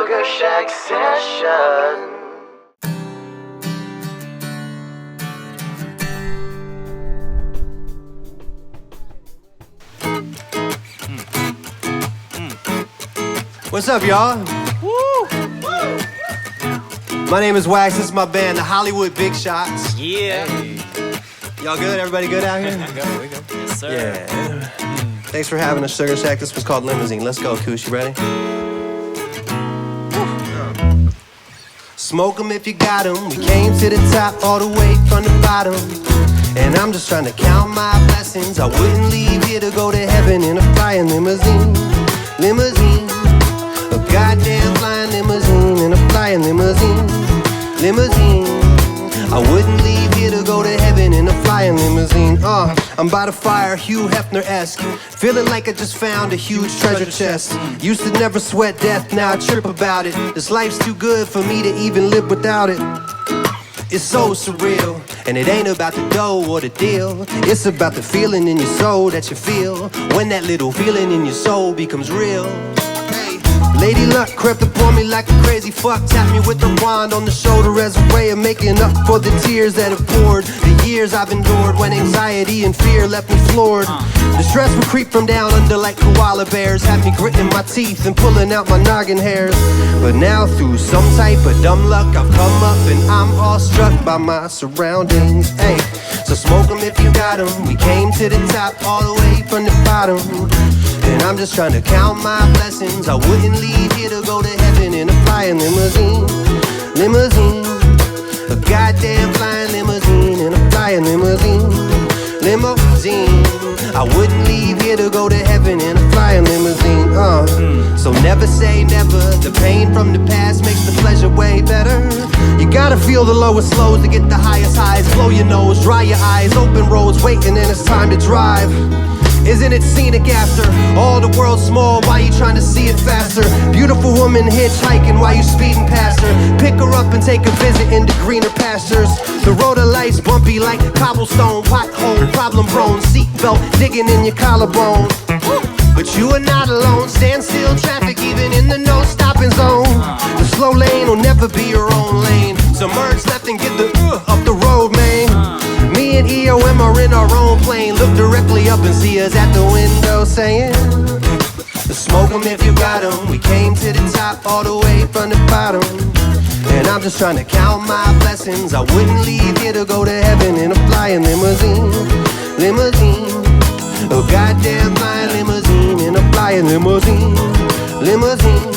Sugarshack session. What's up, y'all? Woo! My name is Wax. This is my band, the Hollywood Big Shots. Yeah. Hey. Y'all good? Everybody good out here? We go. Yes, sir. Yeah. Thanks for having us, Sugarshack. This was called Limousine. Let's go, Koosh. You ready? Smoke 'em if you got 'em. We came to the top all the way from the bottom. And I'm just trying to count my blessings. I wouldn't leave here to go to heaven in a flying limousine. Limousine. A goddamn flying limousine in a flying limousine. Limousine. I wouldn't leave here to go to heaven in a flying limousine. I'm by the fire, Hugh Hefner-esque. Feeling like I just found a huge treasure chest. Used to never sweat death, now I trip about it. This life's too good for me to even live without it. It's so surreal, and it ain't about the dough or the deal. It's about the feeling in your soul that you feel when that little feeling in your soul becomes real. Lady Luck crept upon me like a crazy fuck. Tapped me with a wand on the shoulder as a way of making up for the tears that have poured. The years I've endured when anxiety and fear left me floored. The stress would creep from down under like koala bears. Had me gritting my teeth and pulling out my noggin hairs. But now through some type of dumb luck I've come up and I'm all struck by my surroundings. Hey, so smoke 'em if you got 'em. We came to the top all the way from the bottom. And I'm just trying to count my blessings. I wouldn't leave here to go to heaven in a flying limousine. Limousine. A goddamn flying limousine in a flying limousine. Limousine. I wouldn't leave here to go to heaven in a flying limousine. So never say never. The pain from the past makes the pleasure way better. You gotta feel the lowest lows to get the highest highs. Blow your nose, dry your eyes, open roads, waiting and it's time to drive. Isn't it scenic after all the world's small? Why you trying to see it faster? Beautiful woman hitchhiking while you speeding past her. Pick her up and take a visit into greener pastures. The road of life's bumpy like cobblestone. Pothole, problem prone, seatbelt digging in your collarbone. But you are not alone. Stand still traffic even in the no stopping zone. The slow lane will never be your own lane. So merge left and get the up the road, man. Me and EOM are in our own plane. Look directly up and see us at the window saying, smoke 'em if you got 'em. We came to the top all the way from the bottom. And I'm just trying to count my blessings. I wouldn't leave here to go to heaven in a flying limousine. Limousine. A goddamn flying limousine in a flying limousine. Limousine.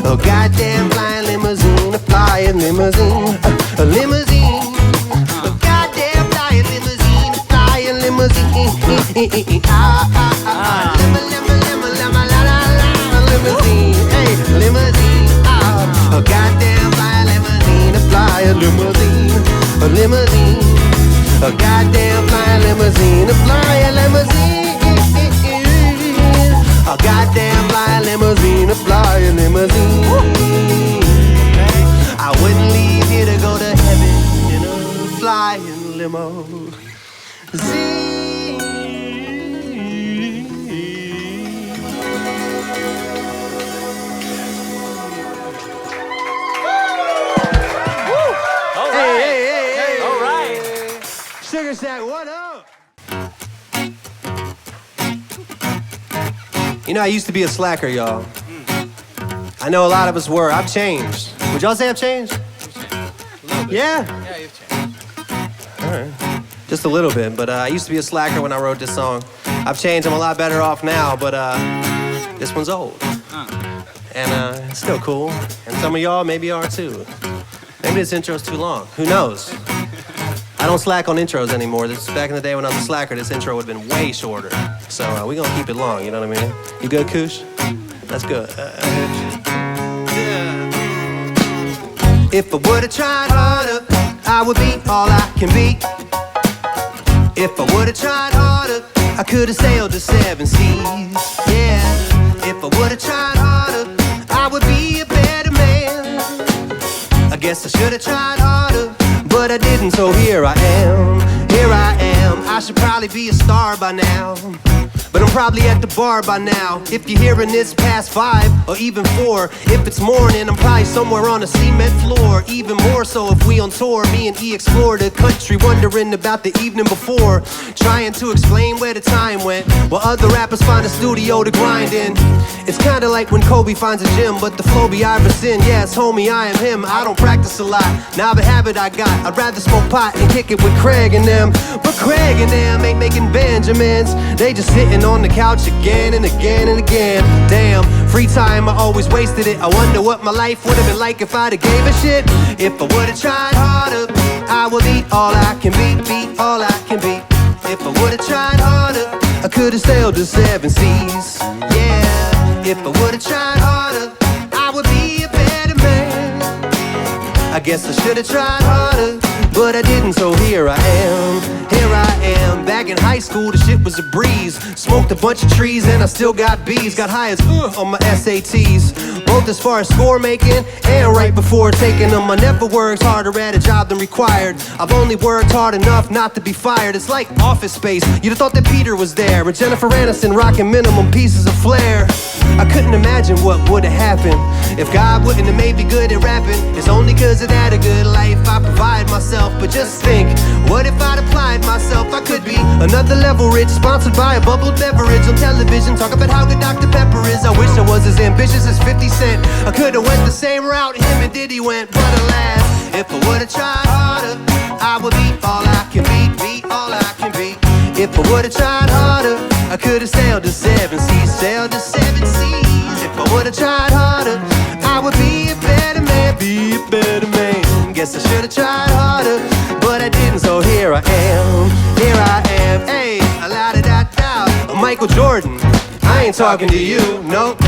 A goddamn flying limousine. A flying limousine. A limousine. A goddamn flying limousine. A flying limousine. Limousine. Hey, limousine. A goddamn flying limousine. A flying limousine. A limousine. A goddamn flying limousine. A flying limousine. A goddamn flying limousine. A flying limousine. I wouldn't leave here to go to heaven in a flying limo. Sugarshack, what up? You know, I used to be a slacker, y'all. I know a lot of us were. I've changed. Would y'all say I've changed? Yeah? Yeah, you've changed. All right. Just a little bit, but I used to be a slacker when I wrote this song. I've changed. I'm a lot better off now, but this one's old. And it's still cool. And some of y'all maybe are too. Maybe this intro's too long. Who knows? I don't slack on intros anymore. Back in the day when I was a slacker, this intro would have been way shorter. So we're gonna keep it long, you know what I mean? You good, Koosh? That's good. If I would've tried harder, I would be all I can be. If I would've tried harder, I could've sailed the 7 seas. Yeah. If I would've tried harder, I would be a better man. I guess I should've tried harder, but I didn't, so here I am. I should probably be a star by now, but I'm probably at the bar by now. If you're hearing this past 5 or even 4, if it's morning, I'm probably somewhere on a cement floor. Even more so if we on tour, me and E explore the country, wondering about the evening before, trying to explain where the time went, while other rappers find a studio to grind in. It's kinda like when Kobe finds a gym, but the flow be Iverson. Yes, homie, I am him. I don't practice a lot, now the habit I got, I'd rather smoke pot and kick it with Craig and them. But Craig and them ain't making Benjamins, they just sitting on the couch again and again and again. Damn, free time, I always wasted it. I wonder what my life would have been like if I'd have gave a shit. If I would've tried harder, I would be all I can be all I can be. If I would've tried harder, I could've sailed the 7 seas. Yeah, if I would've tried harder, I would be a better man. I guess I should've tried harder, but I didn't, so here I am. Here I am, back in high school, the shit was a breeze. Smoked a bunch of trees and I still got B's. Got high as on my SATs, both as far as score making and right before taking them. I never worked harder at a job than required. I've only worked hard enough not to be fired. It's like Office Space, you'd have thought that Peter was there, and Jennifer Aniston rocking minimum pieces of flair. I couldn't imagine what would've happened if God wouldn't have made me good at rapping. It's only cause of that a good life I provide myself. But just think, what if I'd applied myself? I could be another level rich, sponsored by a bubbled beverage on television, talk about how good Dr. Pepper is. I wish I was as ambitious as 50 Cent. I could've went the same route him and Diddy went, but alas, if I would've tried harder, I would be all I can be all I can be. If I would've tried harder, I could've sailed the 7 seas, sailed the 7 seas. If I would've tried harder, I would be a better man, be a better man. Guess I should've tried harder, but I didn't, so here I am, here I am. Hey, a la da da da. Michael Jordan, I ain't talking to you, nope.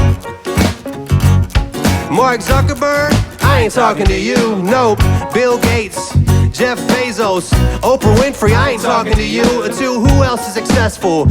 Mark Zuckerberg, I ain't talking to you, nope. Bill Gates, Jeff Bezos, Oprah Winfrey, I ain't talking to you. To who else is successful?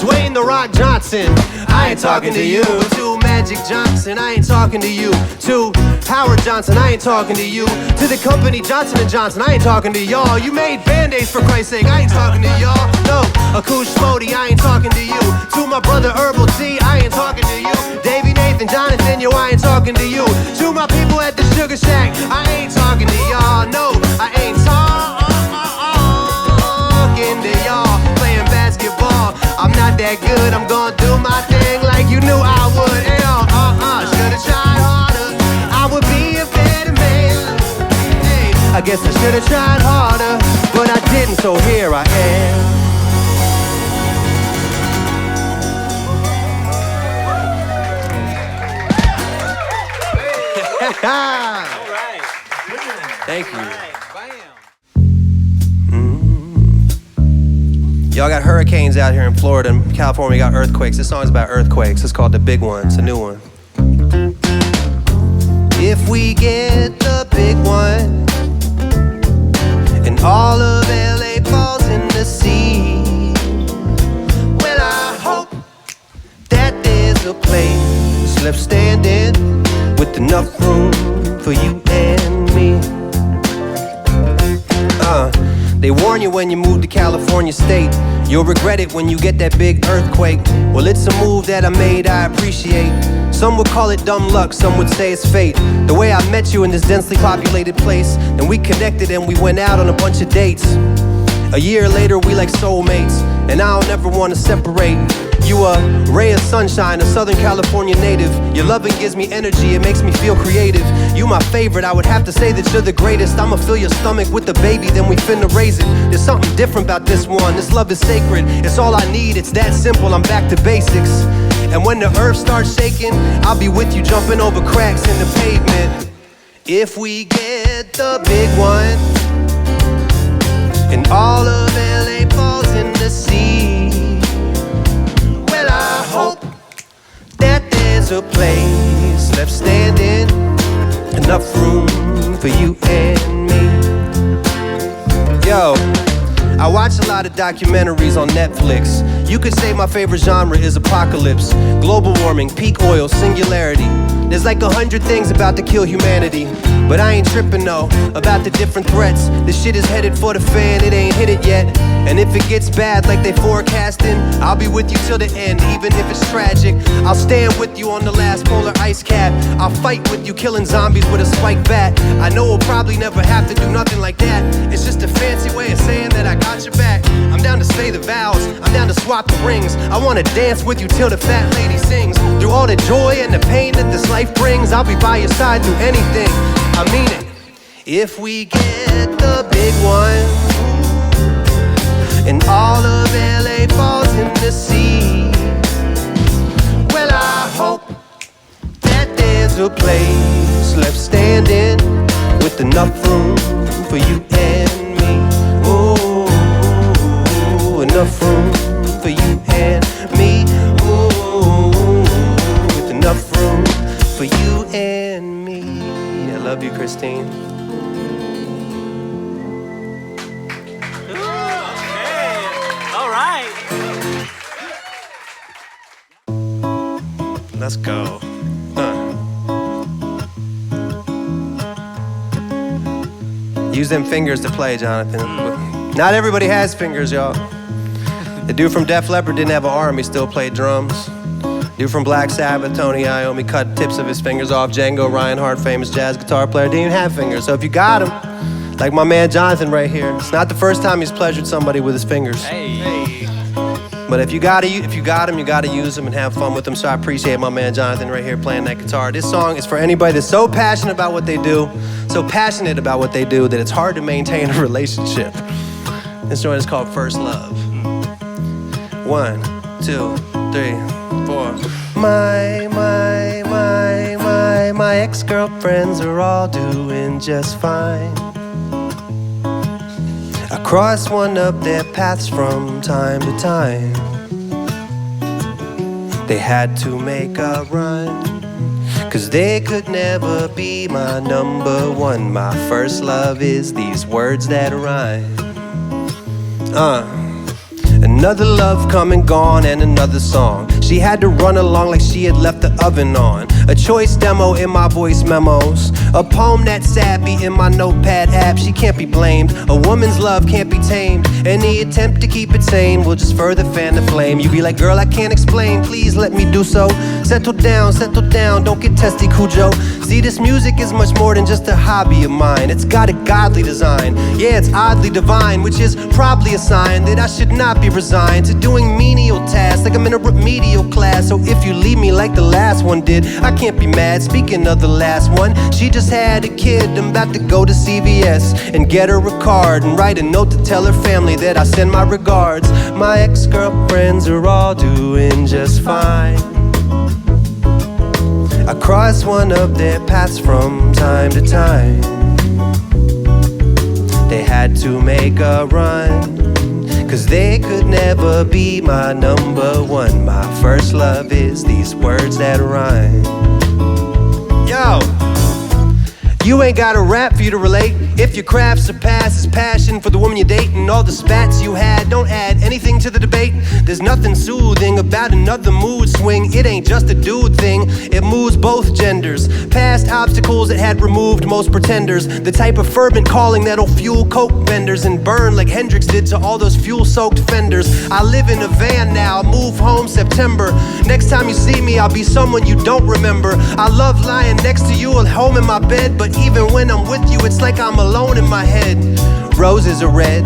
Dwayne The Rock Johnson, I ain't talking to you. To Magic Johnson, I ain't talking to you. To Howard Johnson, I ain't talking to you. To the company Johnson & Johnson, I ain't talking to y'all. You made Band-Aids for Christ's sake, I ain't talking to y'all. No, Akush Modi, I ain't talking to you. To my brother Herbal T, I ain't talking to you. Davey, Nathan, Jonathan, yo, I ain't talking to you. To my people at the Sugarshack, I ain't talking to y'all. No, I ain't talking to y'all. Playing basketball, I'm not that good. I'm gonna do my thing like you knew I would. Should've tried harder, I would be a better man. Hey, I guess I should've tried harder, but I didn't, so here I am. All right. Thank you. All right. Bam. Y'all got hurricanes out here in Florida. In California, we got earthquakes. This song's about earthquakes. It's called The Big One. It's a new one. If we get the big one and all of LA falls in the sea, well, I hope that there's a place left standing with enough room for you and me. They warn you when you move to California State, you'll regret it when you get that big earthquake. Well, it's a move that I made, I appreciate. Some would call it dumb luck, some would say it's fate. The way I met you in this densely populated place, then we connected and we went out on a bunch of dates. A year later, we like soulmates, and I'll never want to separate. You a ray of sunshine, a Southern California native. Your loving gives me energy, it makes me feel creative. You my favorite, I would have to say that you're the greatest. I'ma fill your stomach with the baby, then we finna raise it. There's something different about this one, this love is sacred. It's all I need, it's that simple, I'm back to basics. And when the earth starts shaking, I'll be with you jumping over cracks in the pavement. If we get the big one and all of LA falls in the sea, well, I hope that there's a place left standing, enough room for you and me. Yo, I watch a lot of documentaries on Netflix. You could say my favorite genre is apocalypse, global warming, peak oil, singularity. There's like 100 things about to kill humanity, but I ain't tripping though about the different threats. This shit is headed for the fan, it ain't hit it yet. And if it gets bad like they forecasting, I'll be with you till the end, even if it's tragic. I'll stand with you on the last polar ice cap. I'll fight with you, killing zombies with a spike bat. I know we'll probably never have to do nothing like that. It's just a fancy way of saying that I got your back. I'm down to say the vows, I'm down to swap the rings. I wanna dance with you till the fat lady sings. Through all the joy and the pain that this life brings, I'll be by your side through anything. I mean it. If we get the big one and all of LA falls in the sea, well, I hope that there's a place left standing with enough room for you and me. Ooh, enough room for you and me. Ooh, with enough room for you and me. I love you, Christine. Let's go. Use them fingers to play, Jonathan. Not everybody has fingers, y'all. The dude from Def Leppard didn't have an arm, he still played drums. Dude from Black Sabbath, Tony Iommi, cut tips of his fingers off. Django Reinhardt, famous jazz guitar player, didn't even have fingers. So if you got him, like my man Jonathan right here, it's not the first time he's pleasured somebody with his fingers. Hey. But if you got him, you gotta use them and have fun with them. So I appreciate my man Jonathan right here playing that guitar. This song is for anybody that's so passionate about what they do, that it's hard to maintain a relationship. This joint is called First Love. 1, 2, 3, 4. My ex-girlfriends are all doing just fine. I cross one of their paths from time to time. They had to make a run, 'cause they could never be my number one. My first love is these words that rhyme. Another love come and gone and another song. She had to run along like she had left the oven on. A choice demo in my voice memos. A poem that's sappy in my notepad app. She can't be blamed. A woman's love can't be tamed. Any attempt to keep it sane will just further fan the flame. You be like, girl, I can't explain. Please let me do so. Settle down, don't get testy, Cujo. See, this music is much more than just a hobby of mine. It's got a godly design. Yeah, it's oddly divine, which is probably a sign that I should not be resigned to doing menial tasks like I'm in a remedial class. So if you leave me like the last one did, I can't be mad. Speaking of the last one, she just had a kid. I'm about to go to CVS and get her a card and write a note to tell her family that I send my regards. My ex-girlfriends are all doing just fine. I cross one of their paths from time to time. They had to make a run, 'cause they could never be my number one. My first love is these words that rhyme. Yo! You ain't got a rap for you to relate. If your craft surpasses passion for the woman you date and all the spats you had, don't add anything to the debate. There's nothing soothing about another mood swing. It ain't just a dude thing, it moves both genders. Past obstacles that had removed most pretenders. The type of fervent calling that'll fuel coke vendors and burn like Hendrix did to all those fuel-soaked fenders. I live in a van now, move home September. Next time you see me, I'll be someone you don't remember. I love lying next to you at home in my bed, but even when I'm with you, it's like I'm alone in my head. Roses are red,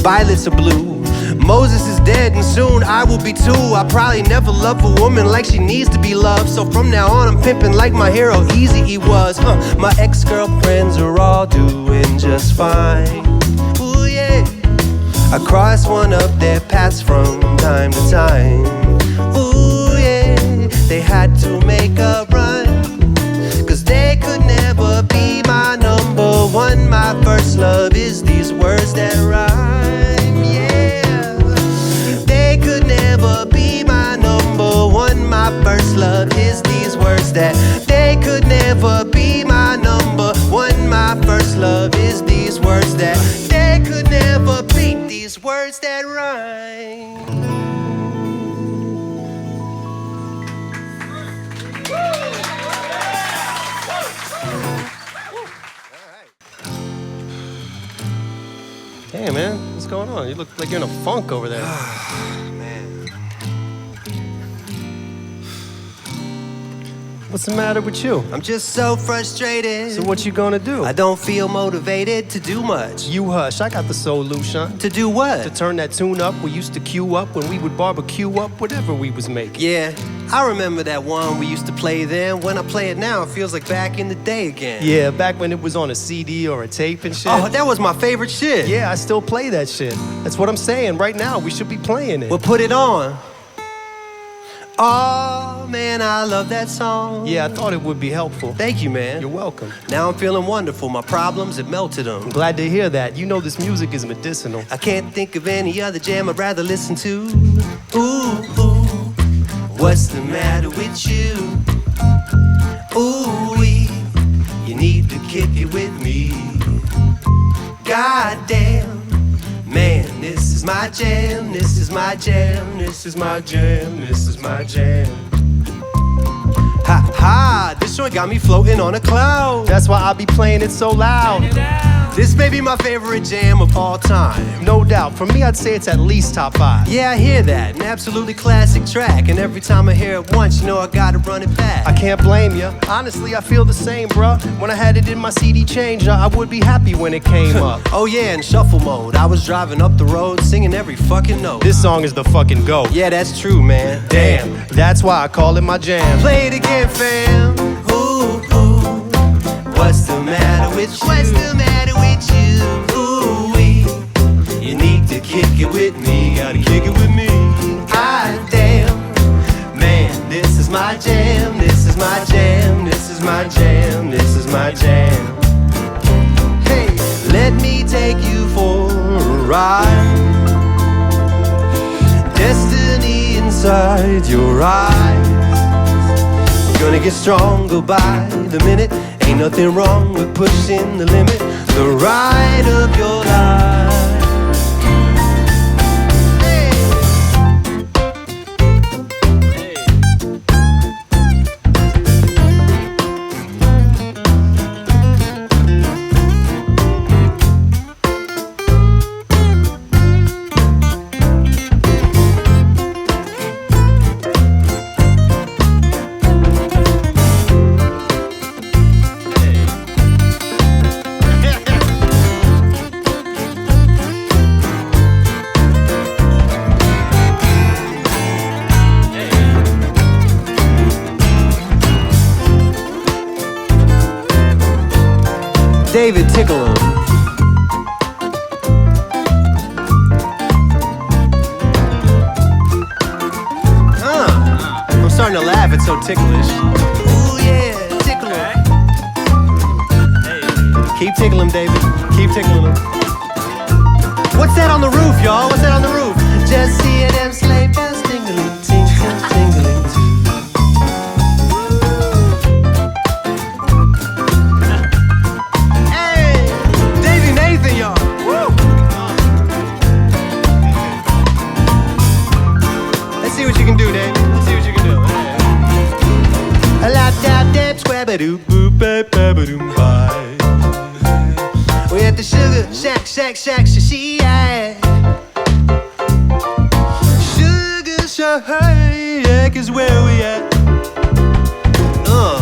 violets are blue. Moses is dead and soon I will be too. I probably never love a woman like she needs to be loved. So from now on I'm pimping like my hero Easy was. My ex-girlfriends are all doing just fine. Ooh yeah. I cross one of their paths from time to time. Ooh yeah. They had to make a run, 'cause they could never be my number one. My first love is these words that rhyme, yeah. They could never be my number one. My first love is these words that. They could never be my number one. My first love is these words that. They could never beat these words that rhyme. What's going on? You look like you're in a funk over there. Man. What's the matter with you? I'm just so frustrated. So what you gonna do? I don't feel motivated to do much. You hush, I got the solution. To do what? To turn that tune up we used to queue up when we would barbecue up whatever we was making. Yeah, I remember that one we used to play then. When I play it now, it feels like back in the day again. Yeah, back when it was on a CD or a tape and shit. Oh, that was my favorite shit. Yeah, I still play that shit. That's what I'm saying. Right now, we should be playing it. Well, put it on. Oh, man, I love that song. Yeah, I thought it would be helpful. Thank you, man. You're welcome. Now I'm feeling wonderful. My problems have melted them. I'm glad to hear that. You know this music is medicinal. I can't think of any other jam I'd rather listen to. Ooh, ooh, what's the matter with you? Ooh-wee, you need to kick it with me. Goddamn, man, this is my jam, this is my jam, this is my jam, this is my jam. Ha ha, this joint got me floating on a cloud. That's why I be playing it so loud. This may be my favorite jam of all time. No doubt. For me, I'd say it's at least top 5. Yeah, I hear that. An absolutely classic track. And every time I hear it once, you know I gotta run it back. I can't blame ya. Honestly, I feel the same, bruh. When I had it in my CD changer, I would be happy when it came up. Oh yeah, in shuffle mode. I was driving up the road, singing every fucking note. This song is the fucking GOAT. Yeah, that's true, man. Damn, that's why I call it my jam. Play it again, fam. Ooh, ooh. What's the matter with you? What's the matter with you? Ooh-wee, you need to kick it with me. Gotta kick it with me. Ah, damn, man, this is my jam. This is my jam. This is my jam. This is my jam. Hey, let me take you for a ride. Destiny inside your eyes. Gonna get stronger by the minute. Ain't nothing wrong with pushing the limit. The ride of your life. Hey. David, tickle him. I'm starting to laugh, it's so ticklish. Ooh yeah, tickle him. Keep tickling him, David. Keep tickling him. What's that on the roof, y'all? What's that on the roof? Just see them sleigh bells tingling, tingling, tingling too. See what you can do, Dave. Let's see what you can do. A la dab dab squabadoo boo ba ba ba doom bye. We at the Sugarshack, shack, shack, she Sugarshack is where we at.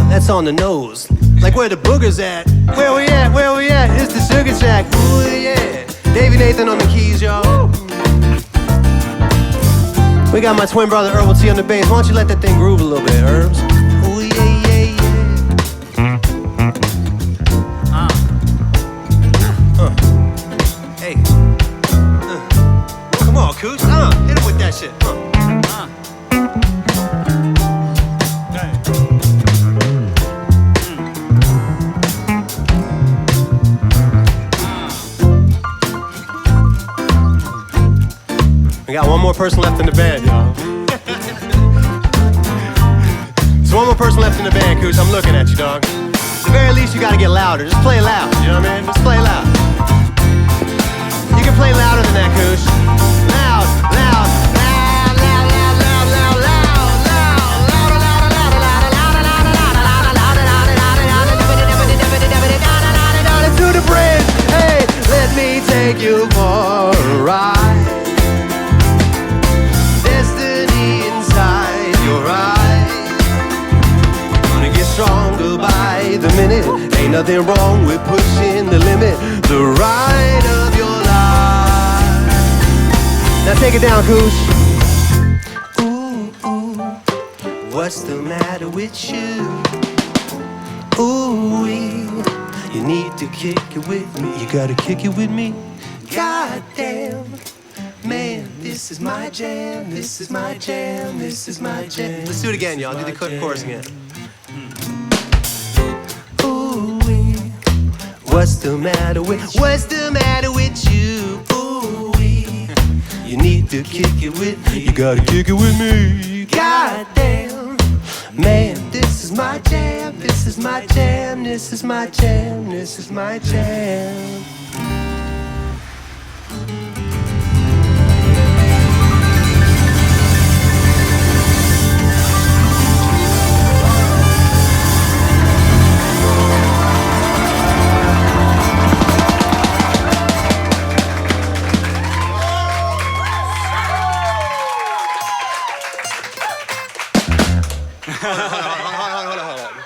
That's on the nose. Like where the boogers at. Where we at? Where we at? It's the Sugarshack. Ooh yeah. Davey Nathan on the keys, y'all. We got my twin brother Herbal T on the bass. Why don't you let that thing groove a little bit, Herbs? Ooh, yeah, yeah, yeah. Hey. Come on, Cooch. Hit him with that shit. We got one more person left in the band, y'all. There's one more person left in the band, Cooch. I'm looking at you, dog. At the very least, you gotta get louder. Just play loud, you know what I mean? Just play loud. You can play louder than that, Cooch. Loud, loud, loud, loud, loud, loud, loud, loud, loud, louder, louder, louder, louder, louder, louder, louder, louder, louder, louder, louder, to the bridge. Hey, let me take you for a ride. nothing wrong with pushing the limit, the ride of your life. Now take it down, Koosh. Ooh, ooh, what's the matter with you? Ooh, you need to kick it with me. You gotta kick it with me. Goddamn, man, this is my jam. This is my jam. This is my jam. Let's do it again, y'all. Do the chorus again. Ooh, what's the matter with you? Ooh, you need to kick it with me. You gotta kick it with me. Goddamn, man, this is my jam. This is my jam. This is my jam. This is my jam.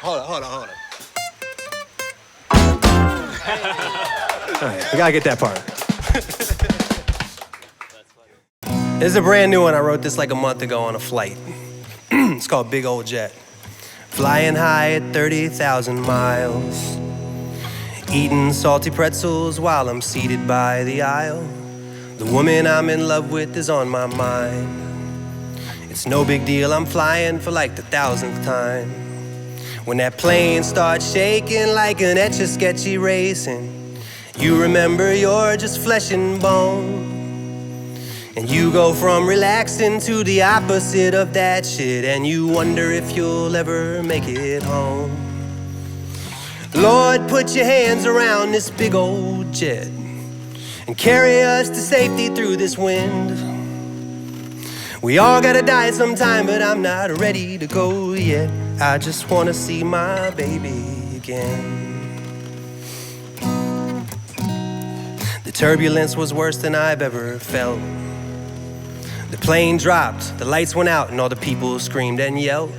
Hold on. All right, we gotta get that part. This is a brand new one. I wrote this like a month ago on a flight. It's called Big Old Jet. Flying high at 30,000 miles. Eating salty pretzels while I'm seated by the aisle. The woman I'm in love with is on my mind. It's no big deal, I'm flying for like the 1000th time. When that plane starts shaking like an etch-a-sketchy racing, you remember you're just flesh and bone. And you go from relaxing to the opposite of that shit, and you wonder if you'll ever make it home. Lord, put your hands around this big old jet and carry us to safety through this wind. We all gotta die sometime, but I'm not ready to go yet. I just wanna see my baby again. The turbulence was worse than I've ever felt. The plane dropped, the lights went out, and all the people screamed and yelled.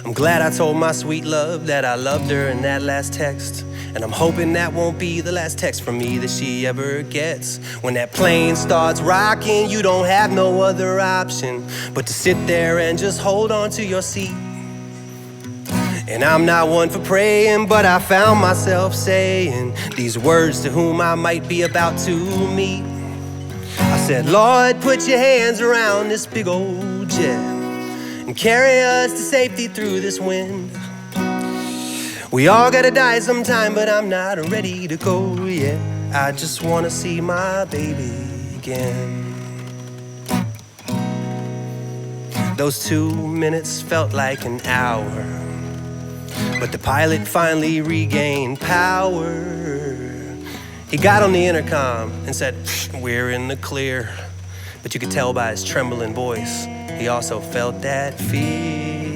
I'm glad I told my sweet love that I loved her in that last text. And I'm hoping that won't be the last text from me that she ever gets. When that plane starts rocking, you don't have no other option but to sit there and just hold on to your seat. And I'm not one for praying, but I found myself saying these words to whom I might be about to meet. I said, Lord, put your hands around this big old jet and carry us to safety through this wind. We all gotta die sometime, but I'm not ready to go yet. I just wanna see my baby again. Those 2 minutes felt like an hour, but the pilot finally regained power. He got on the intercom and said, we're in the clear. But you could tell by his trembling voice, he also felt that fear.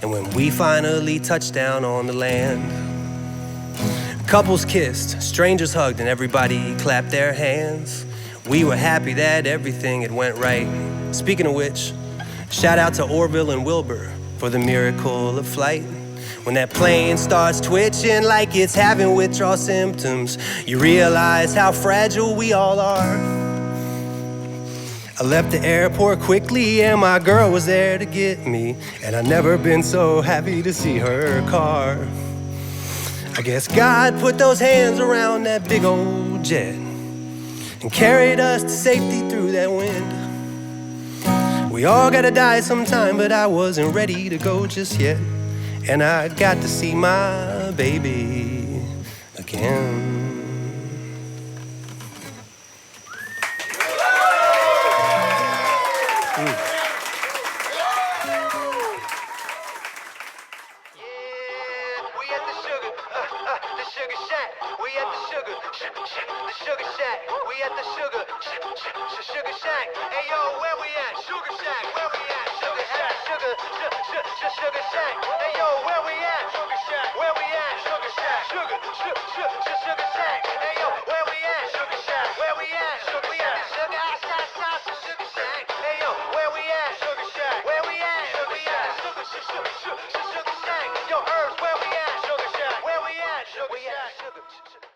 And when we finally touched down on the land, couples kissed, strangers hugged, and everybody clapped their hands. We were happy that everything had went right. Speaking of which, shout out to Orville and Wilbur for the miracle of flight. When that plane starts twitching like it's having withdrawal symptoms, you realize how fragile we all are. I left the airport quickly and my girl was there to get me, and I've never been so happy to see her car. I guess God put those hands around that big old jet and carried us to safety through that wind. We all gotta die sometime, but I wasn't ready to go just yet. And I got to see my baby again. The Sugarshack, we at the Sugarshack, we at the Sugarshack. Hey yo, where we at? Sugarshack, where we at? Sugarshack. Hey yo, where we at? Sugarshack, where we at? Sugarshack, Sugarshack. Hey yo, where we at? Sugarshack, where we at? We at the Sugarshack. Hey yo, where we at? Sugarshack, where we at? We at Sugarshack. Yo, Herbs, where we at? Sugarshack. Sugarshack.